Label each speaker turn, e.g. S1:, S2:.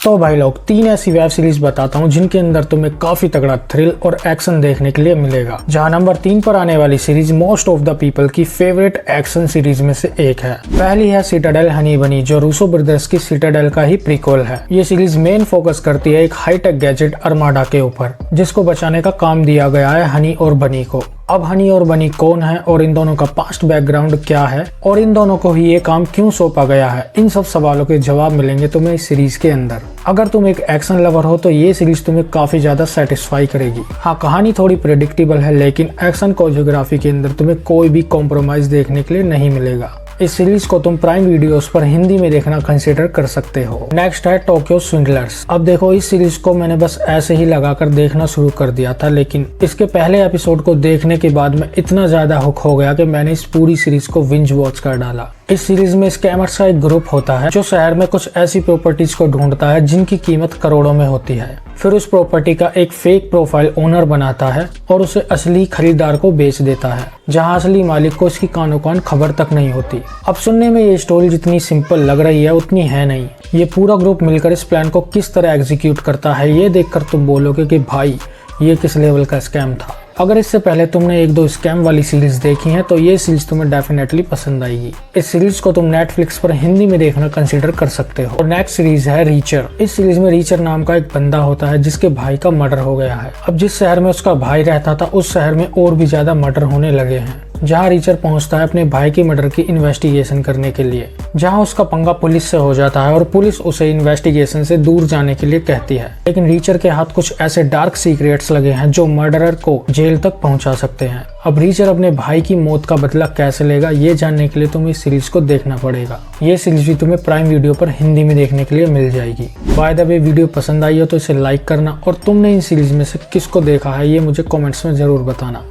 S1: तो भाई लोग 3 ऐसी वेब सीरीज बताता हूँ जिनके अंदर तुम्हें काफी तगड़ा थ्रिल और एक्शन देखने के लिए मिलेगा। जहाँ नंबर 3 पर आने वाली series most of the people की फेवरेट एक्शन सीरीज में से एक है। पहली है सिटाडेल हनी बनी, जो रूसो ब्रदर्स की सिटाडेल का ही प्रीक्वल है। ये सीरीज मेन फोकस करती है एक हाईटेक गैजेट अर्माडा के ऊपर, जिसको बचाने का काम दिया गया है हनी और बनी को। अब हनी और बनी कौन है और इन दोनों का पास्ट बैकग्राउंड क्या है और इन दोनों को ही ये काम क्यों सौंपा गया है, इन सब सवालों के जवाब मिलेंगे तुम्हें इस सीरीज के अंदर। अगर तुम एक एक्शन लवर हो तो ये सीरीज तुम्हें काफी ज्यादा सेटिस्फाई करेगी। हाँ, कहानी थोड़ी प्रेडिक्टेबल है, लेकिन एक्शन कोरियोग्राफी के अंदर तुम्हें कोई भी कॉम्प्रोमाइज देखने के लिए नहीं मिलेगा। इस सीरीज को तुम प्राइम वीडियोस पर हिंदी में देखना कंसीडर कर सकते हो। नेक्स्ट है टोक्यो स्विंडलर्स। अब देखो, इस सीरीज को मैंने बस ऐसे ही लगाकर देखना शुरू कर दिया था, लेकिन इसके पहले एपिसोड को देखने के बाद मैं इतना ज्यादा हुक हो गया कि मैंने इस पूरी सीरीज को विंज वॉच कर डाला। इस सीरीज में स्कैमर्स का एक ग्रुप होता है जो शहर में कुछ ऐसी प्रॉपर्टीज को ढूंढता है जिनकी कीमत करोड़ों में होती है। फिर उस प्रॉपर्टी का एक फेक प्रोफाइल ओनर बनाता है और उसे असली खरीदार को बेच देता है, जहां असली मालिक को इसकी कानो कान खबर तक नहीं होती। अब सुनने में ये स्टोरी जितनी सिंपल लग रही है उतनी है नहीं। ये पूरा ग्रुप मिलकर इस प्लान को किस तरह एग्जीक्यूट करता है, ये देखकर तुम बोलोगे कि भाई ये किस लेवल का स्कैम था। अगर इससे पहले तुमने 1-2 स्कैम वाली सीरीज देखी है तो ये सीरीज तुम्हें डेफिनेटली पसंद आएगी। इस सीरीज को तुम नेटफ्लिक्स पर हिंदी में देखना कंसीडर कर सकते हो। और नेक्स्ट सीरीज है रीचर। इस सीरीज में रीचर नाम का एक बंदा होता है जिसके भाई का मर्डर हो गया है। अब जिस शहर में उसका भाई रहता था उस शहर में और भी ज्यादा मर्डर होने लगे हैं, जहाँ रीचर पहुंचता है अपने भाई की मर्डर की इन्वेस्टिगेशन करने के लिए, जहाँ उसका पंगा पुलिस से हो जाता है और पुलिस उसे इन्वेस्टिगेशन से दूर जाने के लिए कहती है। लेकिन रीचर के हाथ कुछ ऐसे डार्क सीक्रेट्स लगे हैं जो मर्डरर को जेल तक पहुंचा सकते हैं। अब रीचर अपने भाई की मौत का बदला कैसे लेगा, ये जानने के लिए तुम्हें इस सीरीज को देखना पड़ेगा। ये सीरीज भी तुम्हें प्राइम वीडियो पर हिंदी में देखने के लिए मिल जाएगी। बाय द वे, वीडियो पसंद आई हो तो इसे लाइक करना और तुमने इन सीरीज में से किसको देखा है ये मुझे कॉमेंट्स में जरूर बताना।